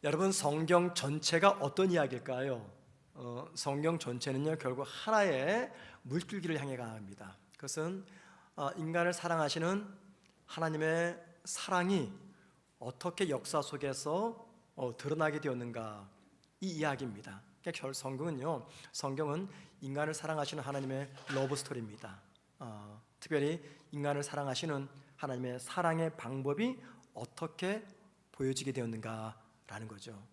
여러분, 성경 전체가 어떤 이야기일까요? 성경 전체는요, 결국 하나의 물줄기를 향해 가합니다. 그것은 인간을 사랑하시는 하나님의 사랑이 어떻게 역사 속에서 드러나게 되었는가, 이 이야기입니다. 그러니까 성경은 인간을 사랑하시는 하나님의 러브 스토리입니다. 특별히 인간을 사랑하시는 하나님의 사랑의 방법이 어떻게 보여지게 되었는가라는 거죠.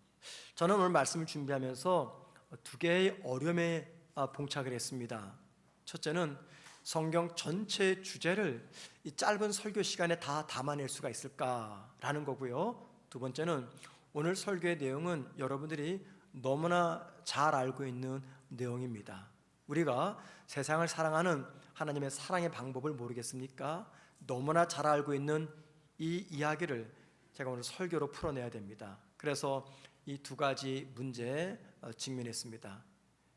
저는 오늘 말씀을 준비하면서 두 개의 어려움에 봉착을 했습니다. 첫째는 성경 전체의 주제를 이 짧은 설교 시간에 다 담아낼 수가 있을까라는 거고요. 두 번째는 오늘 설교의 내용은 여러분들이 너무나 잘 알고 있는 내용입니다. 우리가 세상을 사랑하는 하나님의 사랑의 방법을 모르겠습니까? 너무나 잘 알고 있는 이 이야기를 제가 오늘 설교로 풀어내야 됩니다. 그래서 이 두 가지 문제에 직면했습니다.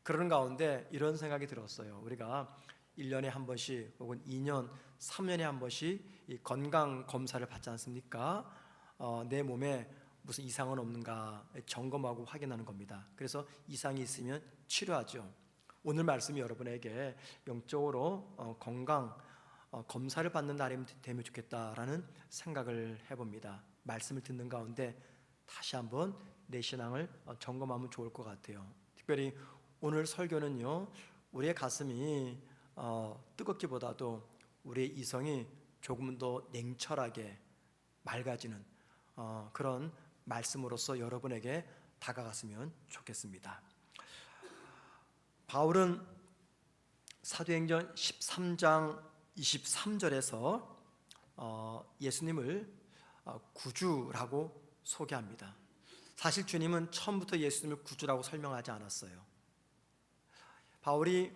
그러는 가운데 이런 생각이 들었어요. 우리가 1년에 한 번씩 혹은 2년, 3년에 한 번씩 이 건강 검사를 받지 않습니까? 내 몸에 무슨 이상은 없는가 점검하고 확인하는 겁니다. 그래서 이상이 있으면 치료하죠. 오늘 말씀이 여러분에게 영적으로 건강 검사를 받는 날이 되면 좋겠다라는 생각을 해봅니다. 말씀을 듣는 가운데 다시 한번 내 신앙을 점검하면 좋을 것 같아요. 특별히 오늘 설교는요, 우리의 가슴이 뜨겁기보다도 우리의 이성이 조금 더 냉철하게 맑아지는 그런 말씀으로서 여러분에게 다가갔으면 좋겠습니다. 바울은 사도행전 13장 23절에서 예수님을 구주라고 소개합니다. 사실 주님은 처음부터 예수님을 구주라고 설명하지 않았어요. 바울이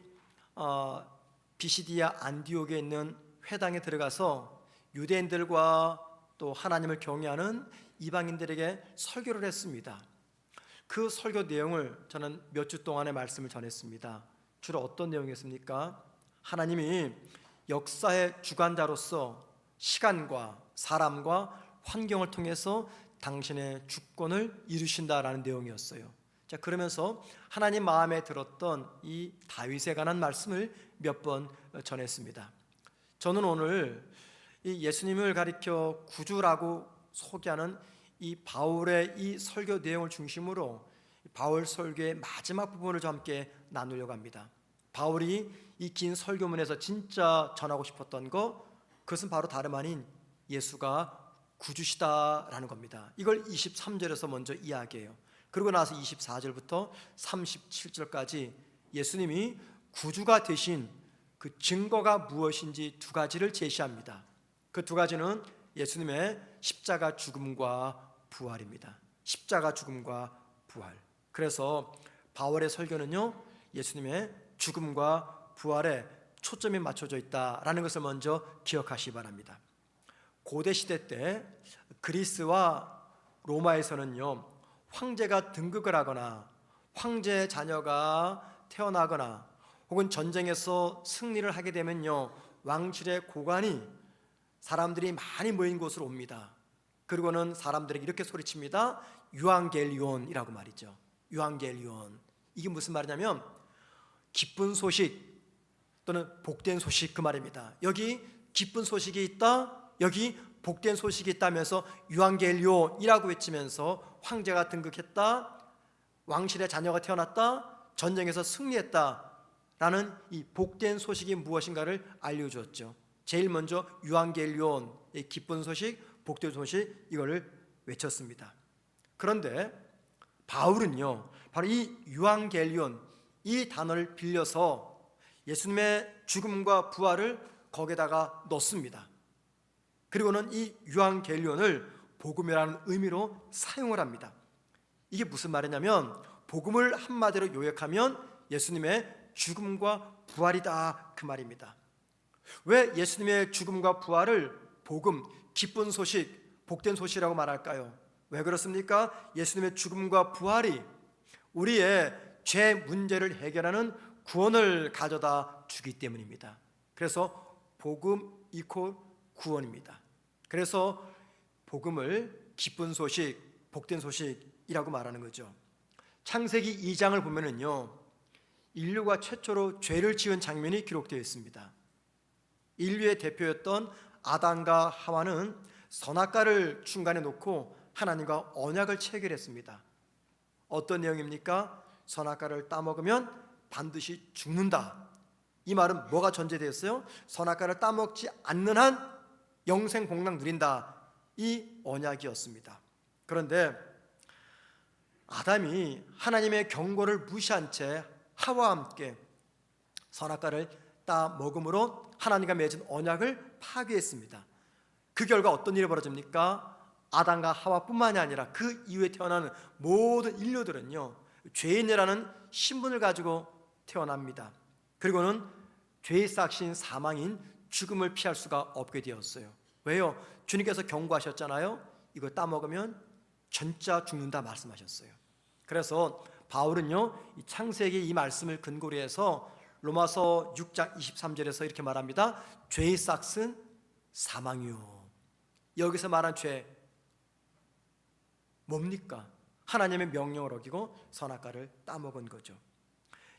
비시디아 안디옥에 있는 회당에 들어가서 유대인들과 또 하나님을 경외하는 이방인들에게 설교를 했습니다. 그 설교 내용을 저는 몇 주 동안의 말씀을 전했습니다. 주로 어떤 내용이었습니까? 하나님이 역사의 주관자로서 시간과 사람과 환경을 통해서 당신의 주권을 이루신다라는 내용이었어요. 자, 그러면서 하나님 마음에 들었던 이 다윗에 관한 말씀을 몇 번 전했습니다. 저는 오늘 이 예수님을 가리켜 구주라고 소개하는 이 바울의 이 설교 내용을 중심으로 바울 설교의 마지막 부분을 좀 함께 나누려고 합니다. 바울이 이 긴 설교문에서 진짜 전하고 싶었던 그것은 바로 다름 아닌 예수가 구주시다라는 겁니다. 이걸 23절에서 먼저 이야기해요. 그리고 나서 24절부터 37절까지 예수님이 구주가 되신 그 증거가 무엇인지 두 가지를 제시합니다. 그 두 가지는 예수님의 십자가 죽음과 부활입니다. 십자가 죽음과 부활. 그래서 바울의 설교는요, 예수님의 죽음과 부활에 초점이 맞춰져 있다라는 것을 먼저 기억하시기 바랍니다. 고대 시대 때 그리스와 로마에서는요, 황제가 등극을 하거나 황제 자녀가 태어나거나 혹은 전쟁에서 승리를 하게 되면요, 왕실의 고관이 사람들이 많이 모인 곳으로 옵니다. 그리고는 사람들에게 이렇게 소리칩니다. 유앙겔리온이라고 말이죠. 유앙겔리온. 이게 무슨 말이냐면 기쁜 소식 또는 복된 소식, 그 말입니다. 여기 기쁜 소식이 있다, 여기 복된 소식이 있다면서 유앙겔리온이라고 외치면서 황제가 등극했다, 왕실의 자녀가 태어났다, 전쟁에서 승리했다라는 이 복된 소식이 무엇인가를 알려주었죠. 제일 먼저 유앙겔리온, 기쁜 소식, 복된 소식, 이거를 외쳤습니다. 그런데 바울은요, 바로 이 유앙겔리온, 이 단어를 빌려서 예수님의 죽음과 부활을 거기에다가 넣습니다. 그리고는 이 유앙겔리온을 복음이라는 의미로 사용을 합니다. 이게 무슨 말이냐면 복음을 한마디로 요약하면 예수님의 죽음과 부활이다, 그 말입니다. 왜 예수님의 죽음과 부활을 복음, 기쁜 소식, 복된 소식이라고 말할까요? 왜 그렇습니까? 예수님의 죽음과 부활이 우리의 죄 문제를 해결하는 구원을 가져다 주기 때문입니다. 그래서 복음 이퀄 구원입니다. 그래서 복음을 기쁜 소식, 복된 소식, 사망이라고 말하는 거죠. 창세기 2장을 보면은요, 인류가 최초로 죄를 지은 장면이 기록되어 있습니다. 인류의 대표였던 아담과 하와는 선악과를 중간에 놓고 하나님과 언약을 체결했습니다. 어떤 내용입니까? 선악과를 따먹으면 반드시 죽는다. 이 말은 뭐가 전제되었어요? 선악과를 따먹지 않는 한 영생 복락 누린다. 이 언약이었습니다. 그런데 아담이 하나님의 경고를 무시한 채 하와와 함께 선악과를 따먹음으로 하나님과 맺은 언약을 파괴했습니다. 그 결과 어떤 일이 벌어집니까? 아담과 하와뿐만이 아니라 그 이후에 태어나는 모든 인류들은요, 죄인이라는 신분을 가지고 태어납니다. 그리고는 죄의 싹신 사망인 죽음을 피할 수가 없게 되었어요. 왜요? 주님께서 경고하셨잖아요. 이거 따먹으면 진짜 죽는다 말씀하셨어요. 그래서 바울은요, 이 창세기 이 말씀을 근거로 해서 로마서 6장 23절에서 이렇게 말합니다. 죄의 싹은 사망이요. 여기서 말한 죄 뭡니까? 하나님의 명령을 어기고 선악과를 따먹은 거죠.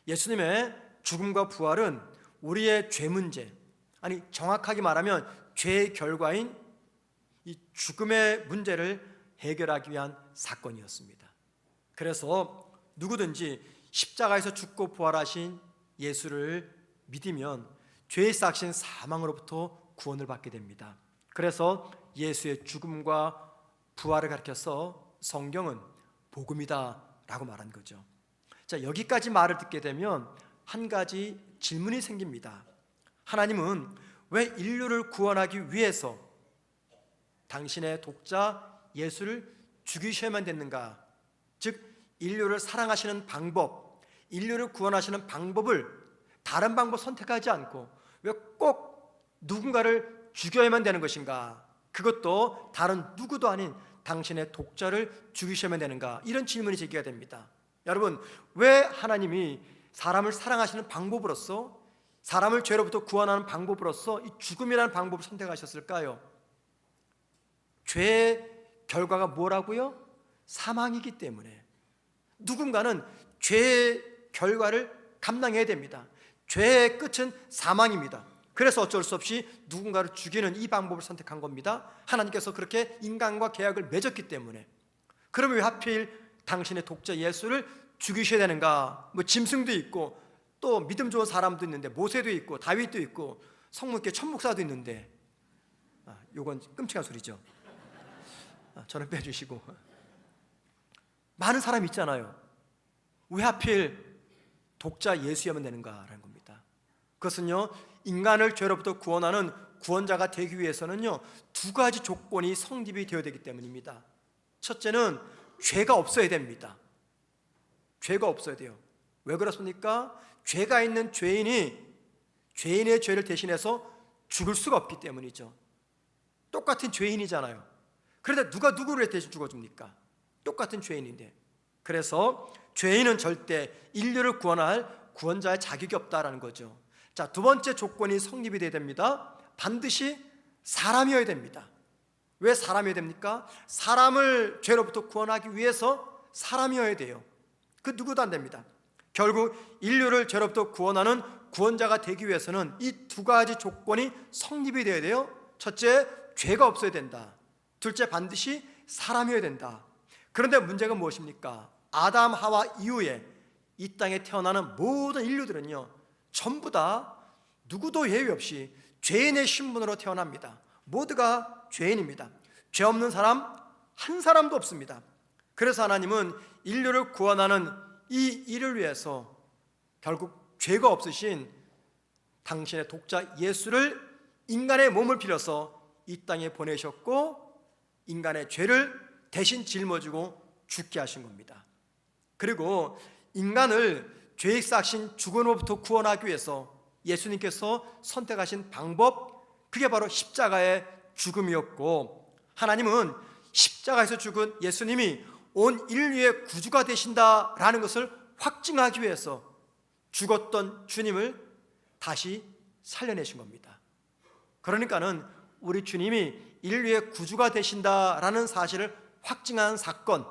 예수님의 죽음과 부활은 우리의 죄 문제, 아니 정확하게 말하면 죄의 결과인 이 죽음의 문제를 해결하기 위한 사건이었습니다. 그래서 누구든지 십자가에서 죽고 부활하신 예수를 믿으면 죄의 싹신 사망으로부터 구원을 받게 됩니다. 그래서 예수의 죽음과 부활을 가리켜서 성경은 복음이다 라고 말한 거죠. 자, 여기까지 말을 듣게 되면 한 가지 질문이 생깁니다. 하나님은 왜 인류를 구원하기 위해서 당신의 독자 예수를 죽이셔야만 됐는가? 즉 인류를 사랑하시는 방법, 인류를 구원하시는 방법을 다른 방법 선택하지 않고 왜 꼭 누군가를 죽여야만 되는 것인가? 그것도 다른 누구도 아닌 당신의 독자를 죽이셔야만 되는가? 이런 질문이 제기가 됩니다. 여러분, 왜 하나님이 사람을 사랑하시는 방법으로서, 사람을 죄로부터 구원하는 방법으로서 이 죽음이라는 방법을 선택하셨을까요? 죄의 결과가 뭐라고요? 사망이기 때문에 누군가는 죄의 결과를 감당해야 됩니다. 죄의 끝은 사망입니다. 그래서 어쩔 수 없이 누군가를 죽이는 이 방법을 선택한 겁니다. 하나님께서 그렇게 인간과 계약을 맺었기 때문에. 그러면 왜 하필 당신의 독자 예수를 죽이셔야 되는가? 뭐 짐승도 있고 또 믿음 좋은 사람도 있는데, 모세도 있고 다윗도 있고 성문께 천목사도 있는데, 요건 끔찍한 소리죠. 저는 빼주시고, 많은 사람이 있잖아요. 왜 하필 독자 예수여만 되는가라는 겁니다. 그것은요, 인간을 죄로부터 구원하는 구원자가 되기 위해서는요, 두 가지 조건이 성립이 되어야 되기 때문입니다. 첫째는 죄가 없어야 됩니다. 죄가 없어야 돼요. 왜 그렇습니까? 죄가 있는 죄인이 죄인의 죄를 대신해서 죽을 수가 없기 때문이죠. 똑같은 죄인이잖아요. 그런데 누가 누구를 대신 죽어줍니까? 똑같은 죄인인데. 그래서 죄인은 절대 인류를 구원할 구원자의 자격이 없다라는 거죠. 자, 두 번째 조건이 성립이 돼야 됩니다. 반드시 사람이어야 됩니다. 왜 사람이어야 됩니까? 사람을 죄로부터 구원하기 위해서 사람이어야 돼요. 그 누구도 안 됩니다. 결국 인류를 죄로부터 구원하는 구원자가 되기 위해서는 이 두 가지 조건이 성립이 되어야 돼요. 첫째, 죄가 없어야 된다. 둘째, 반드시 사람이어야 된다. 그런데 문제가 무엇입니까? 아담 하와 이후에 이 땅에 태어나는 모든 인류들은요, 전부 다 누구도 예외 없이 죄인의 신분으로 태어납니다. 모두가 죄인입니다. 죄 없는 사람 한 사람도 없습니다. 그래서 하나님은 인류를 구원하는 이 일을 위해서 결국 죄가 없으신 당신의 독자 예수를 인간의 몸을 빌어서 이 땅에 보내셨고, 인간의 죄를 대신 짊어지고 죽게 하신 겁니다. 그리고 인간을 죄의 싹신 죽음으로부터 구원하기 위해서 예수님께서 선택하신 방법, 그게 바로 십자가의 죽음이었고, 하나님은 십자가에서 죽은 예수님이 온 인류의 구주가 되신다라는 것을 확증하기 위해서 죽었던 주님을 다시 살려내신 겁니다. 그러니까는 우리 주님이 인류의 구주가 되신다라는 사실을 확증한 사건,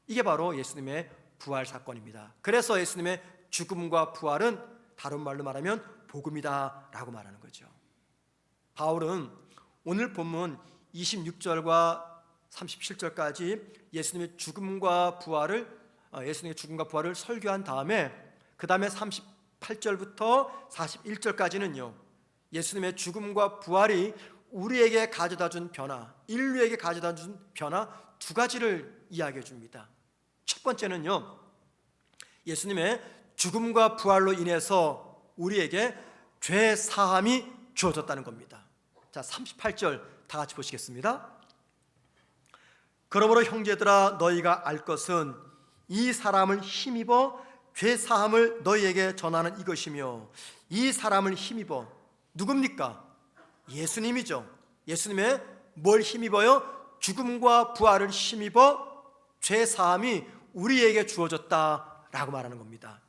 이게 바로 예수님의 부활 사건입니다. 그래서 예수님의 죽음과 부활은 다른 말로 말하면 복음이다 라고 말하는 거죠. 바울은 오늘 본문 26절과 37절까지 예수님의 죽음과 부활을 설교한 다음에 그 다음에 38절부터 41절까지는요, 예수님의 죽음과 부활이 우리에게 가져다준 변화, 인류에게 가져다준 변화 두 가지를 이야기해 줍니다. 첫 번째는요, 예수님의 죽음과 부활로 인해서 우리에게 죄 사함이 주어졌다는 겁니다. 자, 38절 다 같이 보시겠습니다. 그러므로 형제들아, 너희가 알 것은 이 사람을 힘입어 죄 사함을 너희에게 전하는 이것이며, 이 사람을 힘입어 누굽니까? 예수님이죠. 예수님의 뭘 힘입어요? 죽음과 부활을 힘입어 죄 사함이 우리에게 주어졌다라고 말하는 겁니다.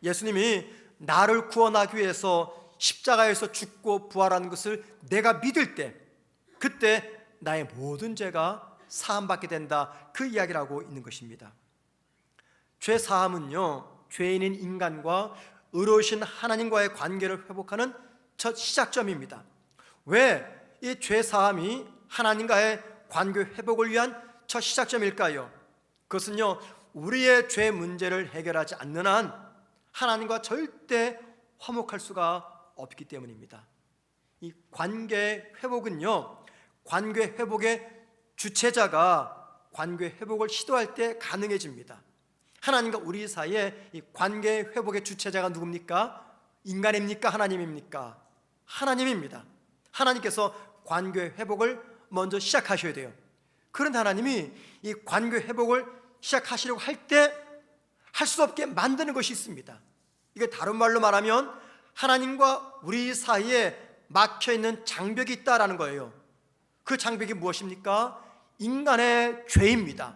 예수님이 나를 구원하기 위해서 십자가에서 죽고 부활한 것을 내가 믿을 때, 그때 나의 모든 죄가 사함받게 된다, 그 이야기를 하고 있는 것입니다. 죄 사함은요, 죄인인 인간과 의로우신 하나님과의 관계를 회복하는 첫 시작점입니다. 왜 이 죄 사함이 하나님과의 관계 회복을 위한 첫 시작점일까요? 그것은요, 우리의 죄 문제를 해결하지 않는 한 하나님과 절대 화목할 수가 없기 때문입니다. 이 관계 회복은요, 관계 회복의 주체자가 관계 회복을 시도할 때 가능해집니다. 하나님과 우리 사이에 이 관계 회복의 주체자가 누굽니까? 인간입니까? 하나님입니까? 하나님입니다. 하나님께서 관계 회복을 먼저 시작하셔야 돼요. 그런데 하나님이 이 관계 회복을 시작하시려고 할 때 할 수 없게 만드는 것이 있습니다. 이게 다른 말로 말하면 하나님과 우리 사이에 막혀있는 장벽이 있다라는 거예요. 그 장벽이 무엇입니까? 인간의 죄입니다.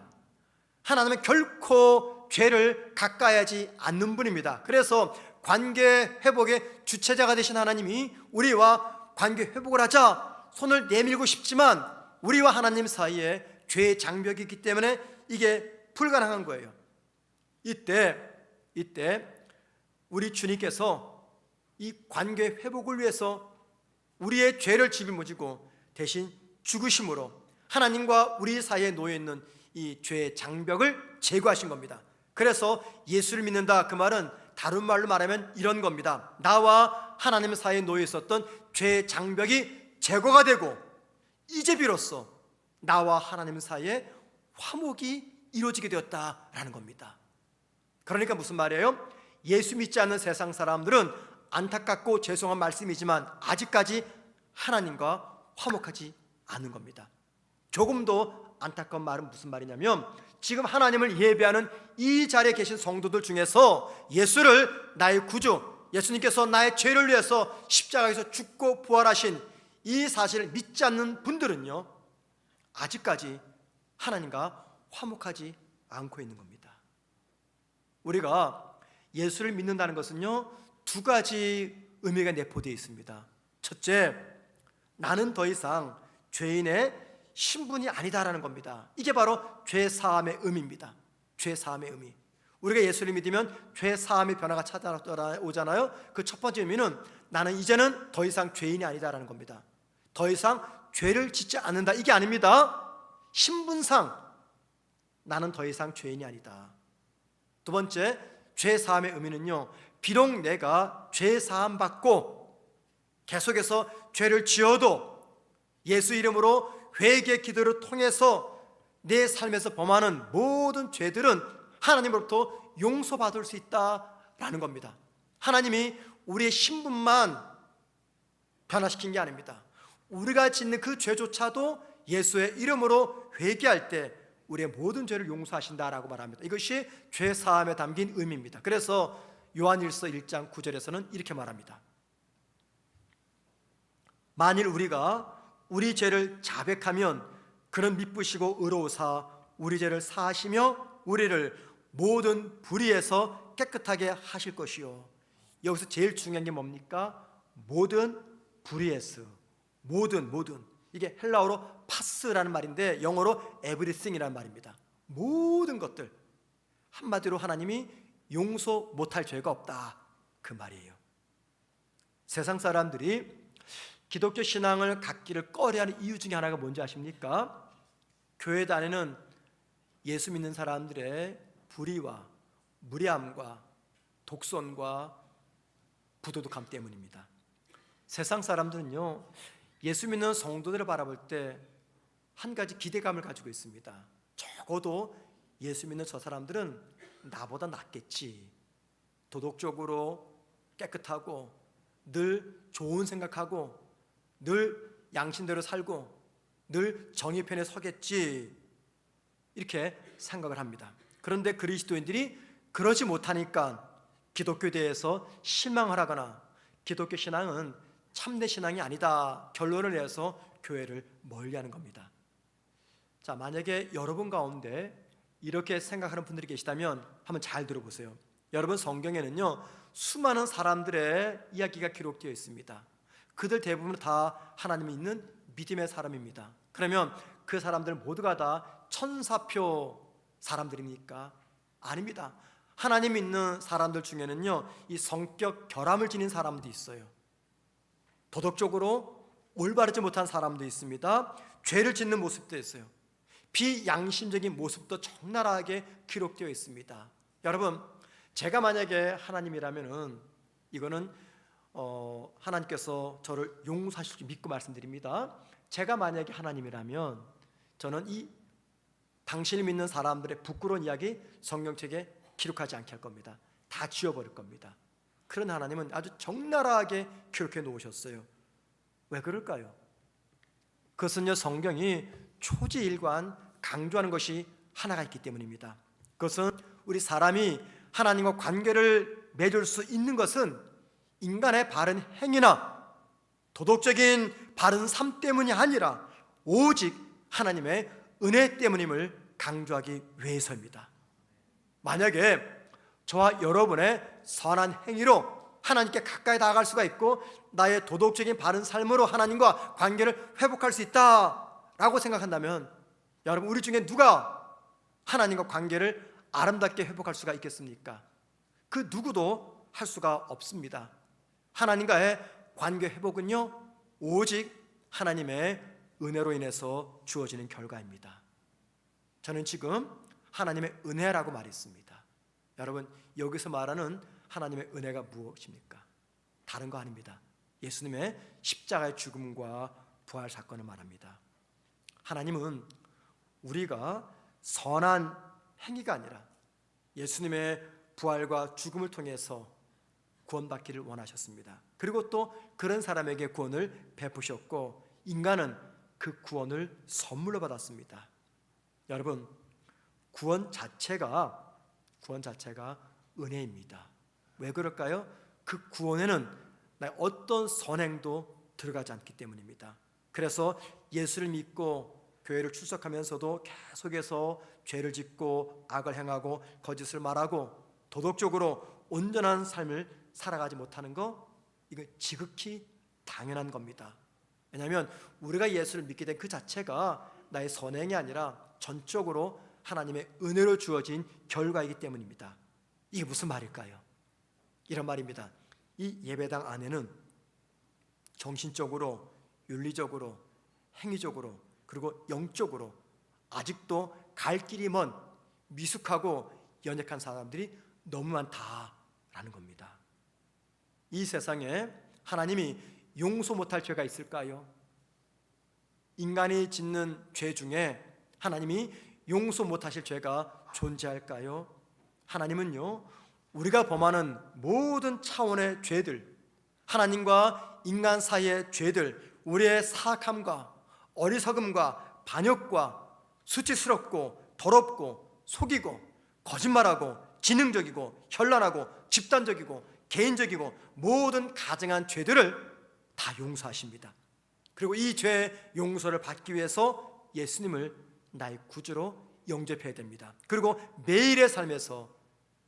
하나님은 결코 죄를 가까이 하지 않는 분입니다. 그래서 관계 회복의 주체자가 되신 하나님이 우리와 관계 회복을 하자 손을 내밀고 싶지만 우리와 하나님 사이에 죄의 장벽이 있기 때문에 이게 불가능한 거예요. 이때 우리 주님께서 이 관계 회복을 위해서 우리의 죄를 짊어지고 대신 죽으심으로 하나님과 우리 사이에 놓여있는 이 죄의 장벽을 제거하신 겁니다. 그래서 예수를 믿는다, 그 말은 다른 말로 말하면 이런 겁니다. 나와 하나님 사이에 놓여 있었던 죄의 장벽이 제거가 되고 이제 비로소 나와 하나님 사이에 화목이 이루어지게 되었다라는 겁니다. 그러니까 무슨 말이에요? 예수 믿지 않는 세상 사람들은 안타깝고 죄송한 말씀이지만 아직까지 하나님과 화목하지 않은 겁니다. 조금 더 안타까운 말은 무슨 말이냐면, 지금 하나님을 예배하는 이 자리에 계신 성도들 중에서 예수를 나의 구주, 예수님께서 나의 죄를 위해서 십자가에서 죽고 부활하신 이 사실을 믿지 않는 분들은요, 아직까지 하나님과 화목하지 않고 있는 겁니다. 우리가 예수를 믿는다는 것은요, 두 가지 의미가 내포되어 있습니다. 첫째, 나는 더 이상 죄인의 신분이 아니다라는 겁니다. 이게 바로 죄 사함의 의미입니다. 죄 사함의 의미. 우리가 예수를 믿으면 죄 사함의 변화가 찾아오잖아요. 그 첫 번째 의미는 나는 이제는 더 이상 죄인이 아니다라는 겁니다. 더 이상 죄를 짓지 않는다, 이게 아닙니다. 신분상 나는 더 이상 죄인이 아니다. 두 번째, 죄 사함의 의미는요, 비록 내가 죄 사함 받고 계속해서 죄를 지어도 예수 이름으로 회개 기도를 통해서 내 삶에서 범하는 모든 죄들은 하나님으로부터 용서받을 수 있다라는 겁니다. 하나님이 우리의 신분만 변화시킨 게 아닙니다. 우리가 짓는 그 죄조차도 예수의 이름으로 회개할 때 우리의 모든 죄를 용서하신다라고 말합니다. 이것이 죄 사함에 담긴 의미입니다. 그래서 요한일서 1장 9절에서는 이렇게 말합니다. 만일 우리가 우리 죄를 자백하면 그는 미쁘시고 의로우사 우리 죄를 사하시며 우리를 모든 불의에서 깨끗하게 하실 것이요. 여기서 제일 중요한 게 뭡니까? 모든 불의에서, 모든 이게 헬라어로 파스라는 말인데 영어로 everything이라는 말입니다. 모든 것들, 한마디로 하나님이 용서 못할 죄가 없다, 그 말이에요. 세상 사람들이 기독교 신앙을 갖기를 꺼려하는 이유 중에 하나가 뭔지 아십니까? 교회 다니는 예수 믿는 사람들의 불의와 무례함과 독선과 부도덕함 때문입니다. 세상 사람들은요, 예수 믿는 성도들을 바라볼 때 한 가지 기대감을 가지고 있습니다. 적어도 예수 믿는 저 사람들은 나보다 낫겠지. 도덕적으로 깨끗하고 늘 좋은 생각하고 늘 양심대로 살고 늘 정의 편에 서겠지, 이렇게 생각을 합니다. 그런데 그리스도인들이 그러지 못하니까 기독교에 대해서 실망을 하거나 기독교 신앙은 참된 신앙이 아니다 결론을 내서 교회를 멀리하는 겁니다. 자, 만약에 여러분 가운데 이렇게 생각하는 분들이 계시다면 한번 잘 들어보세요. 여러분, 성경에는요 수많은 사람들의 이야기가 기록되어 있습니다. 그들 대부분 다 하나님이 있는 믿음의 사람입니다. 그러면 그 사람들 모두가 다 천사표 사람들입니까? 아닙니다. 하나님 믿는 사람들 중에는요 이 성격 결함을 지닌 사람도 있어요. 도덕적으로 올바르지 못한 사람도 있습니다. 죄를 짓는 모습도 있어요. 비양심적인 모습도 적나라하게 기록되어 있습니다. 여러분, 제가 만약에 하나님이라면은 이거는 하나님께서 저를 용서하실 줄 믿고 말씀드립니다. 제가 만약에 하나님이라면 저는 이 당신을 믿는 사람들의 부끄러운 이야기 성경책에 기록하지 않게 할 겁니다. 다 지워버릴 겁니다. 그런 하나님은 아주 적나라하게 기록해 놓으셨어요. 왜 그럴까요? 그것은요 성경이 초지일관 강조하는 것이 하나가 있기 때문입니다. 그것은 우리 사람이 하나님과 관계를 맺을 수 있는 것은 인간의 바른 행위나 도덕적인 바른 삶 때문이 아니라 오직 하나님의 은혜 때문임을 강조하기 위해서입니다. 만약에 저와 여러분의 선한 행위로 하나님께 가까이 다가갈 수가 있고 나의 도덕적인 바른 삶으로 하나님과 관계를 회복할 수 있다라고 생각한다면 여러분, 우리 중에 누가 하나님과 관계를 아름답게 회복할 수가 있겠습니까? 그 누구도 할 수가 없습니다. 하나님과의 관계 회복은요 오직 하나님의 은혜로 인해서 주어지는 결과입니다. 저는 지금 하나님의 은혜라고 말했습니다. 여러분, 여기서 말하는 하나님의 은혜가 무엇입니까? 다른 거 아닙니다. 예수님의 십자가의 죽음과 부활 사건을 말합니다. 하나님은 우리가 선한 행위가 아니라 예수님의 부활과 죽음을 통해서 구원받기를 원하셨습니다. 그리고 또 그런 사람에게 구원을 베푸셨고 인간은 그 구원을 선물로 받았습니다. 여러분, 구원 자체가 은혜입니다. 왜 그럴까요? 그 구원에는 나의 어떤 선행도 들어가지 않기 때문입니다. 그래서 예수를 믿고 교회를 출석하면서도 계속해서 죄를 짓고 악을 행하고 거짓을 말하고 도덕적으로 온전한 삶을 살아가지 못하는 거, 이건 지극히 당연한 겁니다. 왜냐하면 우리가 예수를 믿게 된 그 자체가 나의 선행이 아니라 전적으로 하나님의 은혜로 주어진 결과이기 때문입니다. 이게 무슨 말일까요? 이런 말입니다. 이 예배당 안에는 정신적으로, 윤리적으로, 행위적으로, 그리고 영적으로 아직도 갈 길이 먼 미숙하고 연약한 사람들이 너무 많다라는 겁니다. 이 세상에 하나님이 용서 못할 죄가 있을까요? 인간이 짓는 죄 중에 하나님이 용서 못하실 죄가 존재할까요? 하나님은요 우리가 범하는 모든 차원의 죄들, 하나님과 인간 사이의 죄들, 우리의 사악함과 어리석음과 반역과 수치스럽고 더럽고 속이고 거짓말하고 지능적이고 현란하고 집단적이고 개인적이고 모든 가증한 죄들을 다 용서하십니다. 그리고 이 죄 용서를 받기 위해서 예수님을 나의 구주로 영접해야 됩니다. 그리고 매일의 삶에서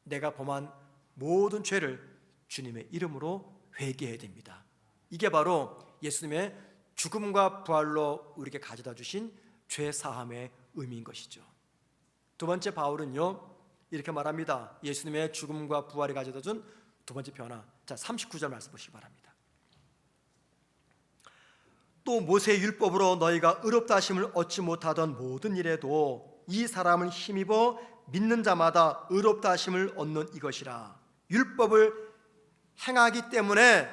내가 범한 모든 죄를 주님의 이름으로 회개해야 됩니다. 이게 바로 예수님의 죽음과 부활로 우리에게 가져다 주신 죄 사함의 의미인 것이죠. 두 번째, 바울은요 이렇게 말합니다. 예수님의 죽음과 부활이 가져다 준 두 번째 변화. 자, 39절 말씀 보시기 바랍니다. 또 모세의 율법으로 너희가 의롭다 하심을 얻지 못하던 모든 일에도 이 사람을 힘입어 믿는 자마다 의롭다 하심을 얻는 이것이라. 율법을 행하기 때문에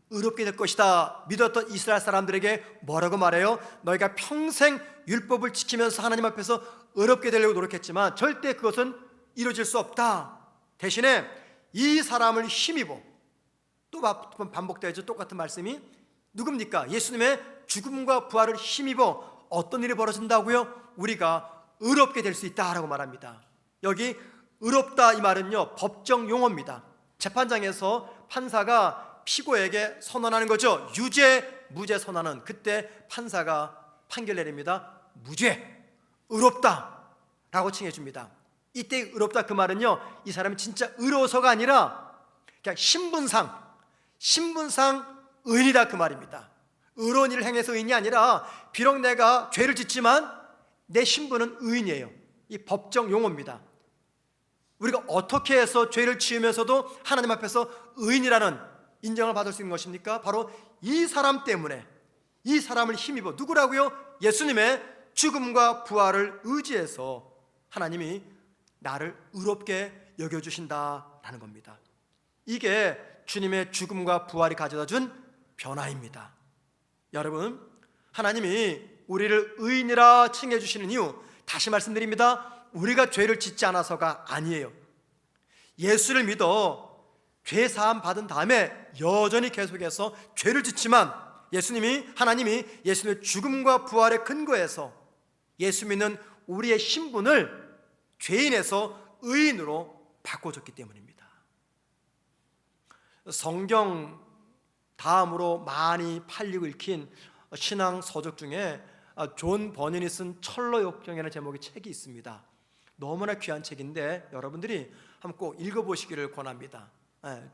의롭게 될 것이다. 믿었던 이스라엘 사람들에게 뭐라고 말해요? 너희가 평생 율법을 지키면서 하나님 앞에서 의롭게 되려고 노력했지만 절대 그것은 이루어질 수 없다. 대신에 이 사람을 힘입어, 또 반복되죠. 똑같은 말씀이 누굽니까? 예수님의 죽음과 부활을 힘입어 어떤 일이 벌어진다고요? 우리가 의롭게 될 수 있다라고 말합니다. 여기 의롭다 이 말은요, 법정 용어입니다. 재판장에서 판사가 피고에게 선언하는 거죠. 유죄, 무죄 선언은 그때 판사가 판결 내립니다. 무죄, 의롭다 라고 칭해 줍니다. 이때 의롭다 그 말은요, 이 사람이 진짜 의로워서가 아니라 그냥 신분상 의인이다 그 말입니다. 의로운 일을 행해서 의인이 아니라 비록 내가 죄를 짓지만 내 신분은 의인이에요. 이 법정 용어입니다. 우리가 어떻게 해서 죄를 지으면서도 하나님 앞에서 의인이라는 인정을 받을 수 있는 것입니까? 바로 이 사람 때문에, 이 사람을 힘입어, 누구라고요? 예수님의 죽음과 부활을 의지해서 하나님이 나를 의롭게 여겨주신다라는 겁니다. 이게 주님의 죽음과 부활이 가져다 준 변화입니다. 여러분, 하나님이 우리를 의인이라 칭해 주시는 이유, 다시 말씀드립니다. 우리가 죄를 짓지 않아서가 아니에요. 예수를 믿어 죄 사함 받은 다음에 여전히 계속해서 죄를 짓지만 하나님이 예수님의 죽음과 부활의 근거에서 예수 믿는 우리의 신분을 죄인에서 의인으로 바꿔줬기 때문입니다. 성경 다음으로 많이 팔리고 읽힌 신앙 서적 중에 존 버년이 쓴 철로역정이라는 제목의 책이 있습니다. 너무나 귀한 책인데 여러분들이 한번 꼭 읽어보시기를 권합니다.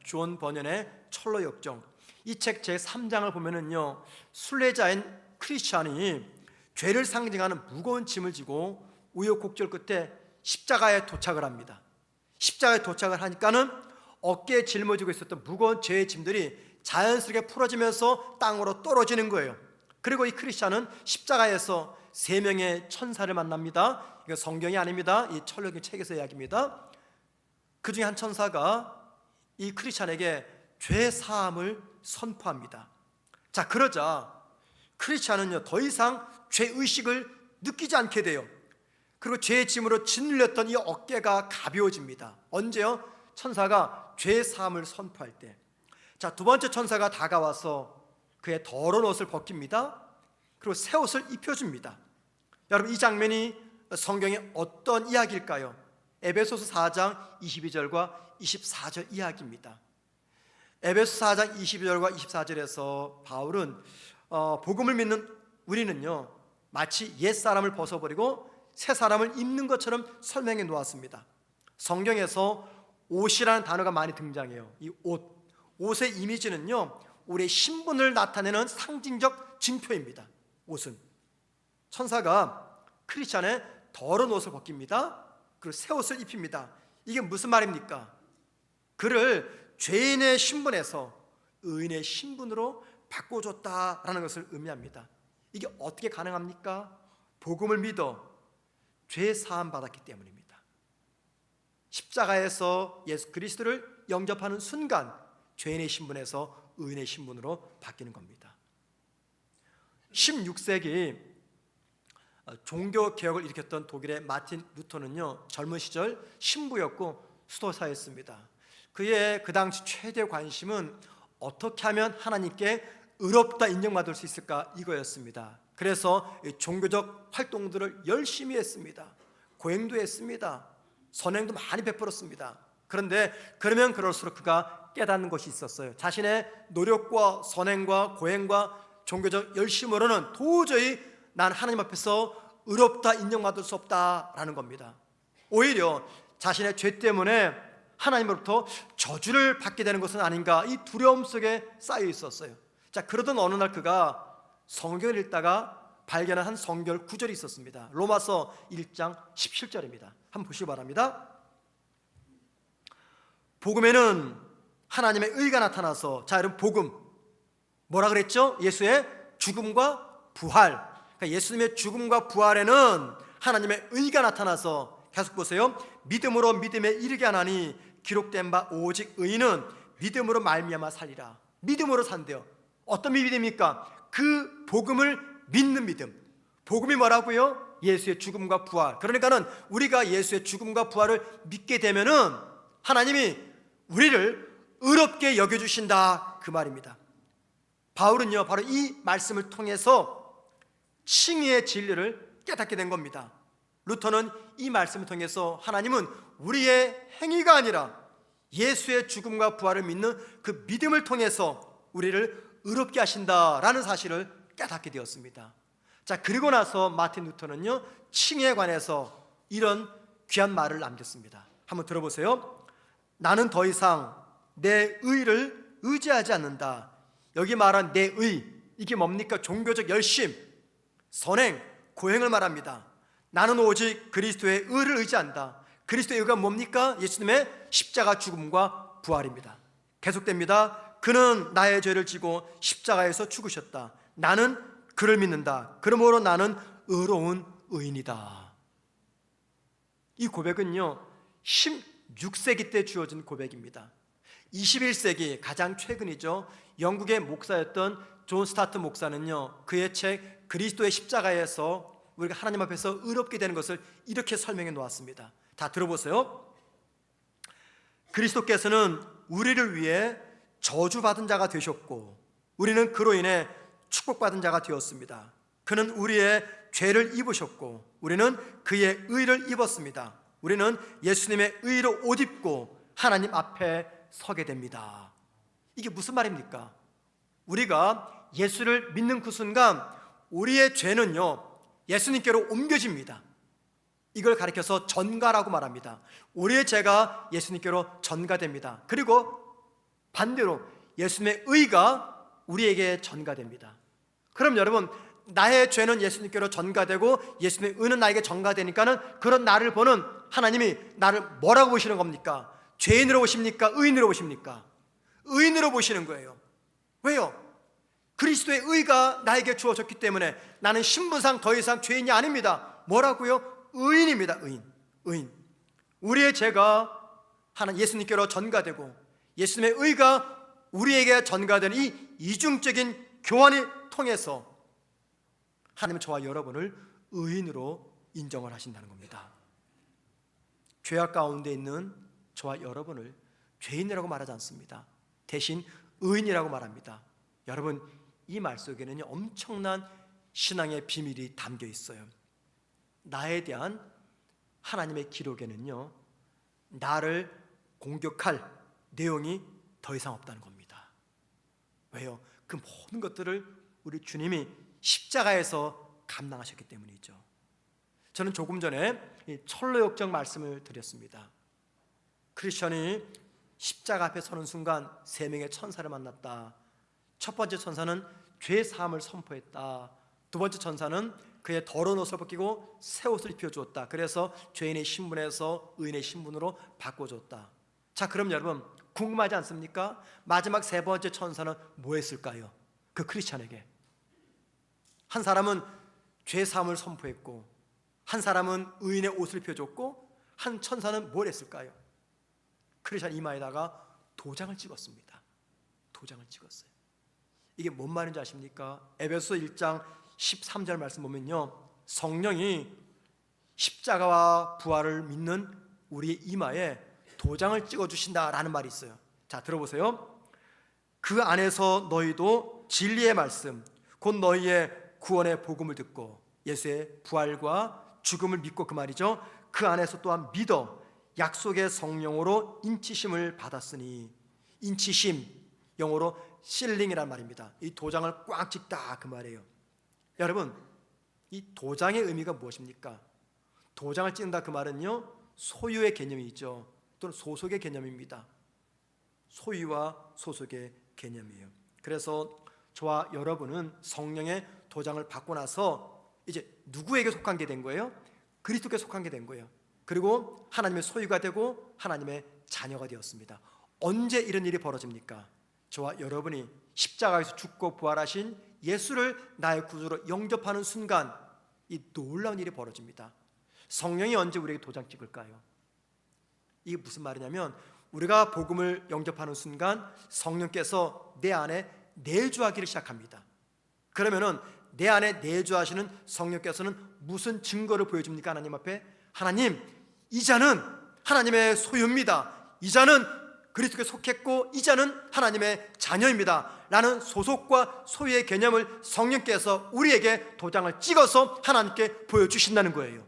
존 버년의 철로역정. 이 책 제3장을 보면은요, 순례자인 크리스찬이 죄를 상징하는 무거운 짐을 지고 우여곡절 끝에 십자가에 도착을 합니다. 십자가에 도착을 하니까는 어깨에 짊어지고 있었던 무거운 죄의 짐들이 자연스럽게 풀어지면서 땅으로 떨어지는 거예요. 그리고 이 크리스찬은 십자가에서 3명의 천사를 만납니다. 이거 성경이 아닙니다. 이 철로역정 책에서 이야기입니다. 그 중에 한 천사가 이 크리스찬에게 죄 사함을 선포합니다. 자, 그러자 크리스찬은요, 더 이상 죄 의식을 느끼지 않게 돼요. 그리고 죄의 짐으로 짓눌렸던 이 어깨가 가벼워집니다. 언제요? 천사가 죄 사함을 선포할 때. 자, 두 번째 천사가 다가와서 그의 더러운 옷을 벗깁니다. 그리고 새 옷을 입혀줍니다. 여러분, 이 장면이 성경의 어떤 이야기일까요? 에베소서 4장 22절과 24절 이야기입니다. 에베소 4장 22절과 24절에서 바울은 복음을 믿는 우리는요, 마치 옛사람을 벗어버리고 새 사람을 입는 것처럼 설명해 놓았습니다. 성경에서 옷이라는 단어가 많이 등장해요. 이 옷의 이미지는요, 우리의 신분을 나타내는 상징적 징표입니다. 옷은 천사가 크리스찬의 더러운 옷을 벗깁니다. 그리고 새 옷을 입힙니다. 이게 무슨 말입니까? 그를 죄인의 신분에서 의인의 신분으로 바꿔줬다라는 것을 의미합니다. 이게 어떻게 가능합니까? 복음을 믿어 죄 사함 받았기 때문입니다. 십자가에서 예수 그리스도를 영접하는 순간 죄인의 신분에서 의인의 신분으로 바뀌는 겁니다. 16세기 종교 개혁을 일으켰던 독일의 마틴 루터는요, 젊은 시절 신부였고 수도사였습니다. 그의 그 당시 최대 관심은 어떻게 하면 하나님께 의롭다 인정받을 수 있을까, 이거였습니다. 그래서 종교적 활동들을 열심히 했습니다. 고행도 했습니다. 선행도 많이 베풀었습니다. 그런데 그러면 그럴수록 그가 깨닫는 것이 있었어요. 자신의 노력과 선행과 고행과 종교적 열심으로는 도저히 난 하나님 앞에서 의롭다 인정받을 수 없다라는 겁니다. 오히려 자신의 죄 때문에 하나님으로부터 저주를 받게 되는 것은 아닌가, 이 두려움 속에 쌓여 있었어요. 자, 그러던 어느 날 그가 성경을 읽다가 발견한 한 성경 구절이 있었습니다. 로마서 1장 17절입니다. 한번 보시기 바랍니다. 복음에는 하나님의 의가 나타나서, 자 여러분, 복음 뭐라 그랬죠? 예수의 죽음과 부활. 그러니까 예수님의 죽음과 부활에는 하나님의 의가 나타나서, 계속 보세요. 믿음으로 믿음에 이르게 하나니 기록된 바 오직 의인은 믿음으로 말미암아 살리라. 믿음으로 산대요. 어떤 믿음입니까? 그 복음을 믿는 믿음. 복음이 뭐라고요? 예수의 죽음과 부활. 그러니까는 우리가 예수의 죽음과 부활을 믿게 되면은 하나님이 우리를 의롭게 여겨주신다, 그 말입니다. 바울은요 바로 이 말씀을 통해서 칭의의 진리를 깨닫게 된 겁니다. 루터는 이 말씀을 통해서 하나님은 우리의 행위가 아니라 예수의 죽음과 부활을 믿는 그 믿음을 통해서 우리를 의롭게 하신다라는 사실을 깨닫게 되었습니다. 자, 그리고 나서 마틴 루터는요 칭의에 관해서 이런 귀한 말을 남겼습니다. 한번 들어보세요. 나는 더 이상 내 의를 의지하지 않는다. 여기 말한 내 의, 이게 뭡니까? 종교적 열심, 선행, 고행을 말합니다. 나는 오직 그리스도의 의를 의지한다. 그리스도의 의가 뭡니까? 예수님의 십자가 죽음과 부활입니다. 계속됩니다. 그는 나의 죄를 지고 십자가에서 죽으셨다. 나는 그를 믿는다. 그러므로 나는 의로운 의인이다. 이 고백은요 16세기 때 주어진 고백입니다. 21세기 가장 최근이죠. 영국의 목사였던 존 스타트 목사는요 그의 책 그리스도의 십자가에서 우리가 하나님 앞에서 의롭게 되는 것을 이렇게 설명해 놓았습니다. 다 들어보세요. 그리스도께서는 우리를 위해 저주받은 자가 되셨고 우리는 그로 인해 축복받은 자가 되었습니다. 그는 우리의 죄를 입으셨고 우리는 그의 의를 입었습니다. 우리는 예수님의 의로 옷 입고 하나님 앞에 서게 됩니다. 이게 무슨 말입니까? 우리가 예수를 믿는 그 순간 우리의 죄는요 예수님께로 옮겨집니다. 이걸 가리켜서 전가라고 말합니다. 우리의 죄가 예수님께로 전가됩니다. 그리고 반대로 예수님의 의가 우리에게 전가됩니다. 그럼 여러분, 나의 죄는 예수님께로 전가되고 예수님의 의는 나에게 전가되니까는 그런 나를 보는 하나님이 나를 뭐라고 보시는 겁니까? 죄인으로 보십니까? 의인으로 보십니까? 의인으로 보시는 거예요. 왜요? 그리스도의 의가 나에게 주어졌기 때문에 나는 신분상 더 이상 죄인이 아닙니다. 뭐라고요? 의인입니다. 의인. 우리의 죄가 하나님 예수님께로 전가되고 예수님의 의가 우리에게 전가되는 이 이중적인 교환이 통해서 하나님은 저와 여러분을 의인으로 인정을 하신다는 겁니다. 죄악 가운데 있는 저와 여러분을 죄인이라고 말하지 않습니다. 대신 의인이라고 말합니다. 여러분, 이 말 속에는 엄청난 신앙의 비밀이 담겨 있어요. 나에 대한 하나님의 기록에는요 나를 공격할 내용이 더 이상 없다는 겁니다. 왜요? 그 모든 것들을 우리 주님이 십자가에서 감당하셨기 때문이죠. 저는 조금 전에 철로역정 말씀을 드렸습니다. 크리스천이 십자가 앞에 서는 순간 세 명의 천사를 만났다. 첫 번째 천사는 죄 사함을 선포했다. 두 번째 천사는 그의 더러운 옷을 벗기고 새 옷을 입혀주었다. 그래서 죄인의 신분에서 의인의 신분으로 바꿔줬다. 자, 그럼 여러분 궁금하지 않습니까? 마지막 세 번째 천사는 뭐 했을까요? 그 크리스천에게 한 사람은 죄 사함을 선포했고 한 사람은 의인의 옷을 입혀줬고 한 천사는 뭘 했을까요? 크리스천 이마에다가 도장을 찍었습니다. 도장을 찍었어요. 이게 뭔 말인지 아십니까? 에베소 1장 13절 말씀 보면요 성령이 십자가와 부활을 믿는 우리의 이마에 도장을 찍어주신다라는 말이 있어요. 자, 들어보세요. 그 안에서 너희도 진리의 말씀 곧 너희의 구원의 복음을 듣고 예수의 부활과 죽음을 믿고, 그 말이죠, 그 안에서 또한 믿어 약속의 성령으로 인치심을 받았으니, 인치심 영어로 실링이란 말입니다. 이 도장을 꽉 찍다, 그 말이에요. 여러분, 이 도장의 의미가 무엇입니까? 도장을 찍는다 그 말은요 소유의 개념이 있죠. 또는 소속의 개념입니다. 소유와 소속의 개념이에요. 그래서 저와 여러분은 성령의 도장을 받고 나서 이제 누구에게 속한 게 된 거예요? 그리스도께 속한 게 된 거예요. 그리고 하나님의 소유가 되고 하나님의 자녀가 되었습니다. 언제 이런 일이 벌어집니까? 저와 여러분이 십자가에서 죽고 부활하신 예수를 나의 구주로 영접하는 순간 이 놀라운 일이 벌어집니다. 성령이 언제 우리에게 도장 찍을까요? 이게 무슨 말이냐면 우리가 복음을 영접하는 순간 성령께서 내 안에 내주하기를 시작합니다. 그러면은 내 안에 내주하시는 성령께서는 무슨 증거를 보여줍니까? 하나님 앞에 하나님, 이 자는 하나님의 소유입니다. 이 자는 그리스도께 속했고 이 자는 하나님의 자녀입니다 라는 소속과 소유의 개념을 성령께서 우리에게 도장을 찍어서 하나님께 보여주신다는 거예요.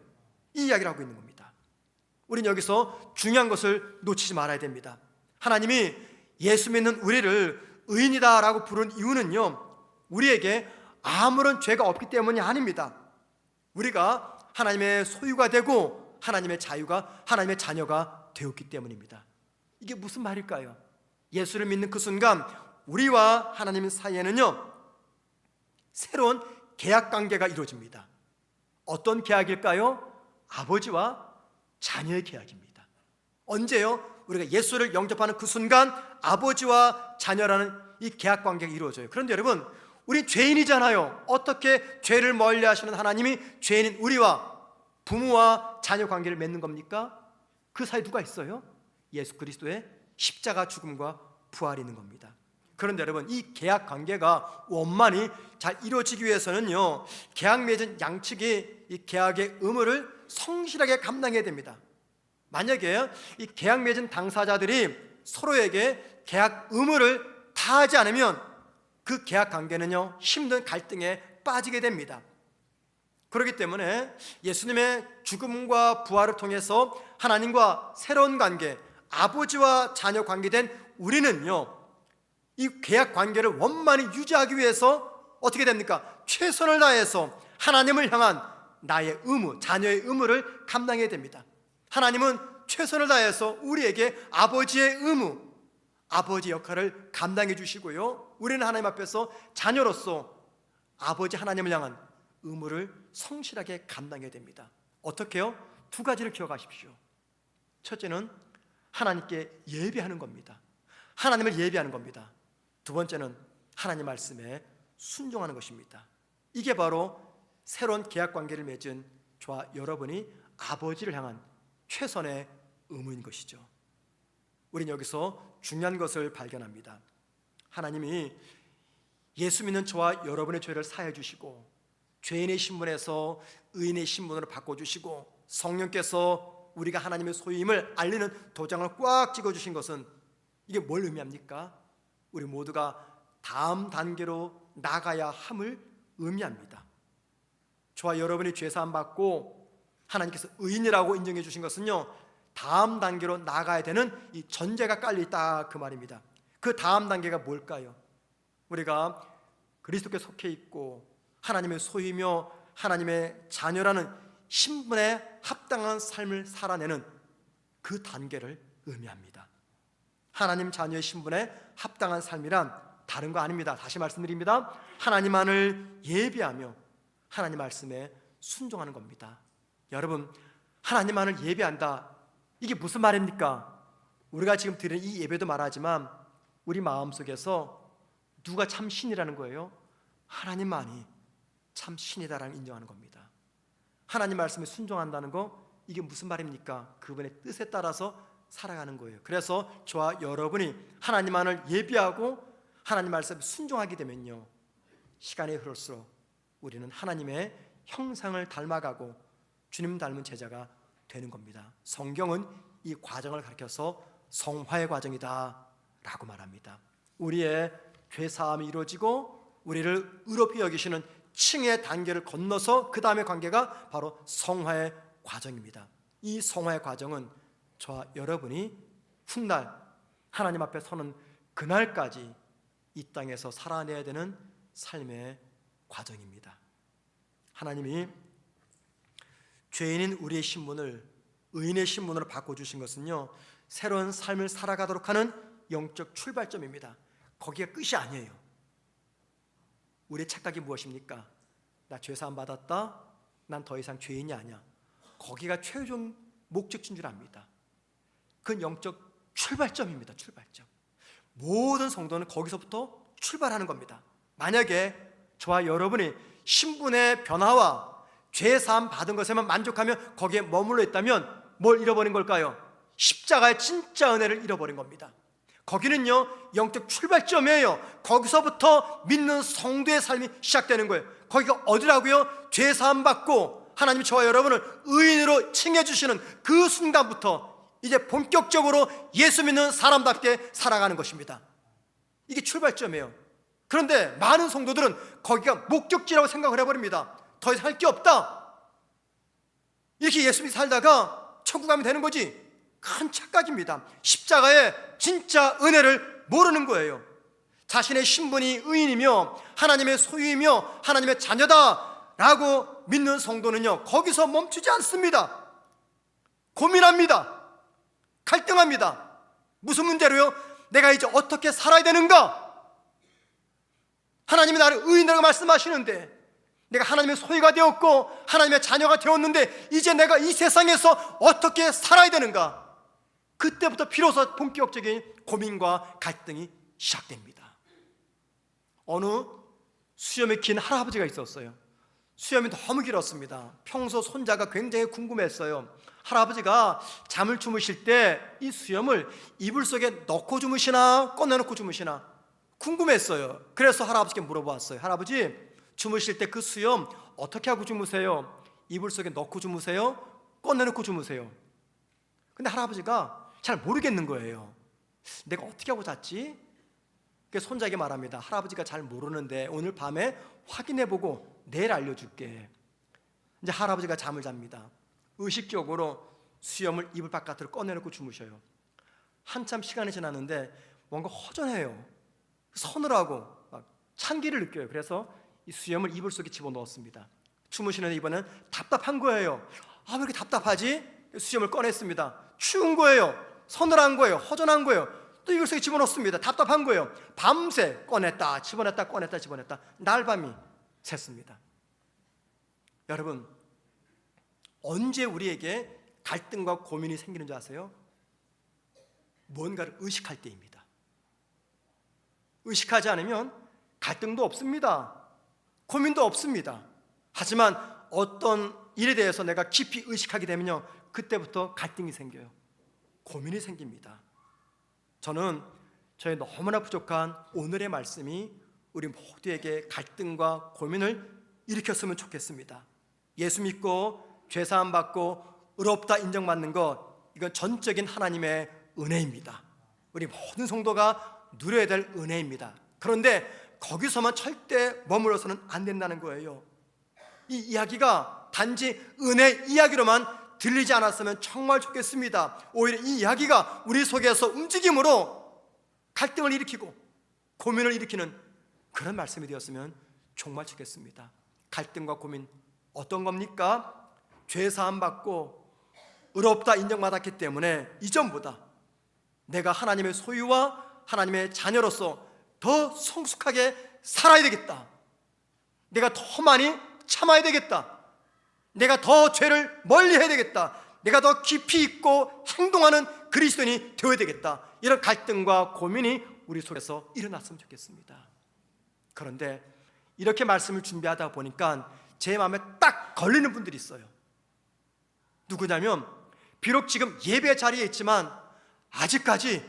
이 이야기를 하고 있는 겁니다. 우리는 여기서 중요한 것을 놓치지 말아야 됩니다. 하나님이 예수 믿는 우리를 의인이다 라고 부른 이유는요, 우리에게 아무런 죄가 없기 때문이 아닙니다. 우리가 하나님의 소유가 되고 하나님의 자녀가 되었기 때문입니다. 이게 무슨 말일까요? 예수를 믿는 그 순간 우리와 하나님 사이에는요 새로운 계약 관계가 이루어집니다. 어떤 계약일까요? 아버지와 자녀의 계약입니다. 언제요? 우리가 예수를 영접하는 그 순간 아버지와 자녀라는 이 계약 관계가 이루어져요. 그런데 여러분, 우리 죄인이잖아요. 어떻게 죄를 멀리 하시는 하나님이 죄인인 우리와 부모와 자녀 관계를 맺는 겁니까? 그 사이에 누가 있어요? 예수 그리스도의 십자가 죽음과 부활이 있는 겁니다. 그런데 여러분, 이 계약 관계가 원만히 잘 이루어지기 위해서는요 계약 맺은 양측이 이 계약의 의무를 성실하게 감당해야 됩니다. 만약에 이 계약 맺은 당사자들이 서로에게 계약 의무를 다하지 않으면 그 계약 관계는요 힘든 갈등에 빠지게 됩니다. 그렇기 때문에 예수님의 죽음과 부활을 통해서 하나님과 새로운 관계, 아버지와 자녀 관계된 우리는요 이 계약 관계를 원만히 유지하기 위해서 어떻게 됩니까? 최선을 다해서 하나님을 향한 나의 의무, 자녀의 의무를 감당해야 됩니다. 하나님은 최선을 다해서 우리에게 아버지의 의무, 아버지 역할을 감당해 주시고요, 우리는 하나님 앞에서 자녀로서 아버지 하나님을 향한 의무를 성실하게 감당해야 됩니다. 어떻게요? 두 가지를 기억하십시오. 첫째는 하나님께 예배하는 겁니다. 하나님을 예배하는 겁니다. 두 번째는 하나님 말씀에 순종하는 것입니다. 이게 바로 새로운 계약 관계를 맺은 저와 여러분이 아버지를 향한 최선의 의무인 것이죠. 우리는 여기서 중요한 것을 발견합니다. 하나님이 예수 믿는 저와 여러분의 죄를 사해 주시고 죄인의 신분에서 의인의 신분으로 바꿔주시고 성령께서 우리가 하나님의 소유임을 알리는 도장을 꽉 찍어주신 것은 이게 뭘 의미합니까? 우리 모두가 다음 단계로 나가야 함을 의미합니다. 저와 여러분이 죄사함 받고 하나님께서 의인이라고 인정해 주신 것은요 다음 단계로 나가야 되는 이 전제가 깔려있다 그 말입니다. 그 다음 단계가 뭘까요? 우리가 그리스도께 속해 있고 하나님의 소유이며 하나님의 자녀라는 신분에 합당한 삶을 살아내는 그 단계를 의미합니다. 하나님 자녀의 신분에 합당한 삶이란 다른 거 아닙니다. 다시 말씀드립니다. 하나님만을 예배하며 하나님 말씀에 순종하는 겁니다. 여러분, 하나님만을 예배한다, 이게 무슨 말입니까? 우리가 지금 드리는 이 예배도 말하지만 우리 마음속에서 누가 참 신이라는 거예요? 하나님만이 참 신이다라는 인정하는 겁니다. 하나님 말씀에 순종한다는 거, 이게 무슨 말입니까? 그분의 뜻에 따라서 살아가는 거예요. 그래서 저와 여러분이 하나님만을 예배하고 하나님 말씀에 순종하게 되면요 시간이 흐를수록 우리는 하나님의 형상을 닮아가고 주님 닮은 제자가 되는 겁니다. 성경은 이 과정을 가르쳐서 성화의 과정이다 라고 말합니다. 우리의 죄사함이 이루어지고 우리를 의롭게 여기시는 층의 단계를 건너서 그 다음의 관계가 바로 성화의 과정입니다. 이 성화의 과정은 저와 여러분이 훗날 하나님 앞에 서는 그날까지 이 땅에서 살아내야 되는 삶의 과정입니다. 하나님이 죄인인 우리의 신분을 의인의 신분으로 바꿔주신 것은요 새로운 삶을 살아가도록 하는 영적 출발점입니다. 거기가 끝이 아니에요. 우리의 착각이 무엇입니까? 나 죄사함 받았다, 난 더 이상 죄인이 아니야. 거기가 최종 목적지인 줄 압니다. 그 영적 출발점입니다. 출발점. 모든 성도는 거기서부터 출발하는 겁니다. 만약에 저와 여러분이 신분의 변화와 죄사함 받은 것에만 만족하며 거기에 머물러 있다면 뭘 잃어버린 걸까요? 십자가의 진짜 은혜를 잃어버린 겁니다. 거기는요, 영적 출발점이에요. 거기서부터 믿는 성도의 삶이 시작되는 거예요. 거기가 어디라고요? 죄사함 받고 하나님이 저와 여러분을 의인으로 칭해 주시는 그 순간부터 이제 본격적으로 예수 믿는 사람답게 살아가는 것입니다. 이게 출발점이에요. 그런데 많은 성도들은 거기가 목적지라고 생각을 해버립니다. 더 이상 할 게 없다, 이렇게 예수 믿고 살다가 천국 가면 되는 거지. 큰 착각입니다. 십자가의 진짜 은혜를 모르는 거예요. 자신의 신분이 의인이며 하나님의 소유이며 하나님의 자녀다라고 믿는 성도는요, 거기서 멈추지 않습니다. 고민합니다. 갈등합니다. 무슨 문제로요? 내가 이제 어떻게 살아야 되는가? 하나님이 나를 의인이라고 말씀하시는데, 내가 하나님의 소유가 되었고 하나님의 자녀가 되었는데 이제 내가 이 세상에서 어떻게 살아야 되는가? 그때부터 비로소 본격적인 고민과 갈등이 시작됩니다. 어느 수염이 긴 할아버지가 있었어요. 수염이 너무 길었습니다. 평소 손자가 굉장히 궁금했어요. 할아버지가 잠을 주무실 때 이 수염을 이불 속에 넣고 주무시나 꺼내놓고 주무시나 궁금했어요. 그래서 할아버지께 물어봤어요. 할아버지, 주무실 때 그 수염 어떻게 하고 주무세요? 이불 속에 넣고 주무세요? 꺼내놓고 주무세요? 근데 할아버지가 잘 모르겠는 거예요. 내가 어떻게 하고 잤지? 그래서 손자에게 말합니다. 할아버지가 잘 모르는데 오늘 밤에 확인해보고 내일 알려줄게. 이제 할아버지가 잠을 잡니다. 의식적으로 수염을 이불 바깥으로 꺼내놓고 주무셔요. 한참 시간이 지났는데 뭔가 허전해요. 서늘하고 막 찬기를 느껴요. 그래서 이 수염을 이불 속에 집어넣었습니다. 주무시는데 이번엔 답답한 거예요. 왜 이렇게 답답하지? 수염을 꺼냈습니다. 추운 거예요. 서늘한 거예요. 허전한 거예요. 또 이불 속에 집어넣습니다. 답답한 거예요. 밤새 꺼냈다 집어냈다 꺼냈다 집어냈다 날밤이 샜습니다. 여러분, 언제 우리에게 갈등과 고민이 생기는 줄 아세요? 뭔가를 의식할 때입니다. 의식하지 않으면 갈등도 없습니다. 고민도 없습니다. 하지만 어떤 일에 대해서 내가 깊이 의식하게 되면요, 그때부터 갈등이 생겨요. 고민이 생깁니다. 저는 저의 너무나 부족한 오늘의 말씀이 우리 모두에게 갈등과 고민을 일으켰으면 좋겠습니다. 예수 믿고 죄사함 받고 의롭다 인정받는 것, 이건 전적인 하나님의 은혜입니다. 우리 모든 성도가 누려야 될 은혜입니다. 그런데 거기서만 절대 머물러서는 안 된다는 거예요. 이 이야기가 단지 은혜 이야기로만 들리지 않았으면 정말 좋겠습니다. 오히려 이 이야기가 우리 속에서 움직임으로 갈등을 일으키고 고민을 일으키는 그런 말씀이 되었으면 정말 좋겠습니다. 갈등과 고민 어떤 겁니까? 죄사함 받고 의롭다 인정받았기 때문에 이전보다 내가 하나님의 소유와 하나님의 자녀로서 더 성숙하게 살아야 되겠다. 내가 더 많이 참아야 되겠다. 내가 더 죄를 멀리해야 되겠다. 내가 더 깊이 있고 행동하는 그리스도인이 되어야 되겠다. 이런 갈등과 고민이 우리 속에서 일어났으면 좋겠습니다. 그런데 이렇게 말씀을 준비하다 보니까 제 마음에 딱 걸리는 분들이 있어요. 누구냐면 비록 지금 예배 자리에 있지만 아직까지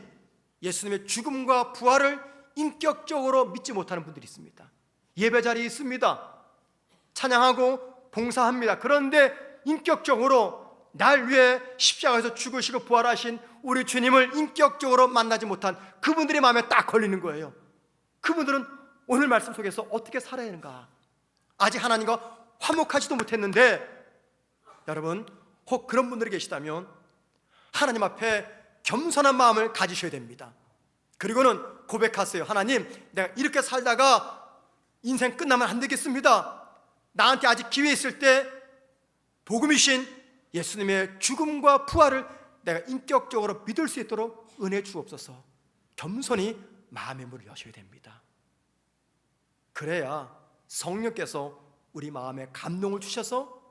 예수님의 죽음과 부활을 인격적으로 믿지 못하는 분들이 있습니다. 예배 자리에 있습니다. 찬양하고 봉사합니다. 그런데 인격적으로 날 위해 십자가에서 죽으시고 부활하신 우리 주님을 인격적으로 만나지 못한 그분들의 마음에 딱 걸리는 거예요. 그분들은 오늘 말씀 속에서 어떻게 살아야 하는가? 아직 하나님과 화목하지도 못했는데, 여러분, 혹 그런 분들이 계시다면 하나님 앞에 겸손한 마음을 가지셔야 됩니다. 그리고는 고백하세요. 하나님, 내가 이렇게 살다가 인생 끝나면 안 되겠습니다. 나한테 아직 기회 있을 때 복음이신 예수님의 죽음과 부활을 내가 인격적으로 믿을 수 있도록 은혜 주옵소서. 겸손히 마음의 문을 여셔야 됩니다. 그래야 성령께서 우리 마음에 감동을 주셔서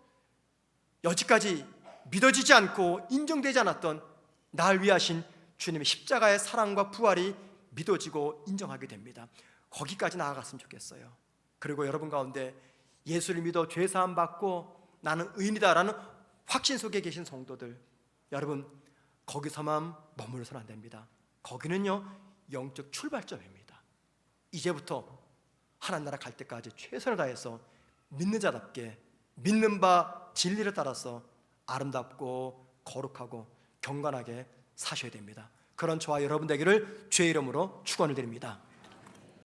여지까지 믿어지지 않고 인정되지 않았던 날 위하신 주님의 십자가의 사랑과 부활이 믿어지고 인정하게 됩니다. 거기까지 나아갔으면 좋겠어요. 그리고 여러분 가운데 예수를 믿어 죄사함 받고 나는 의인이다라는 확신 속에 계신 성도들, 여러분 거기서만 머물러서는 안 됩니다. 거기는요 영적 출발점입니다. 이제부터 하나님 나라 갈 때까지 최선을 다해서 믿는 자답게 믿는 바 진리를 따라서 아름답고 거룩하고 경건하게 사셔야 됩니다. 그런 저와 여러분 되기를 주의 이름으로 축원을 드립니다.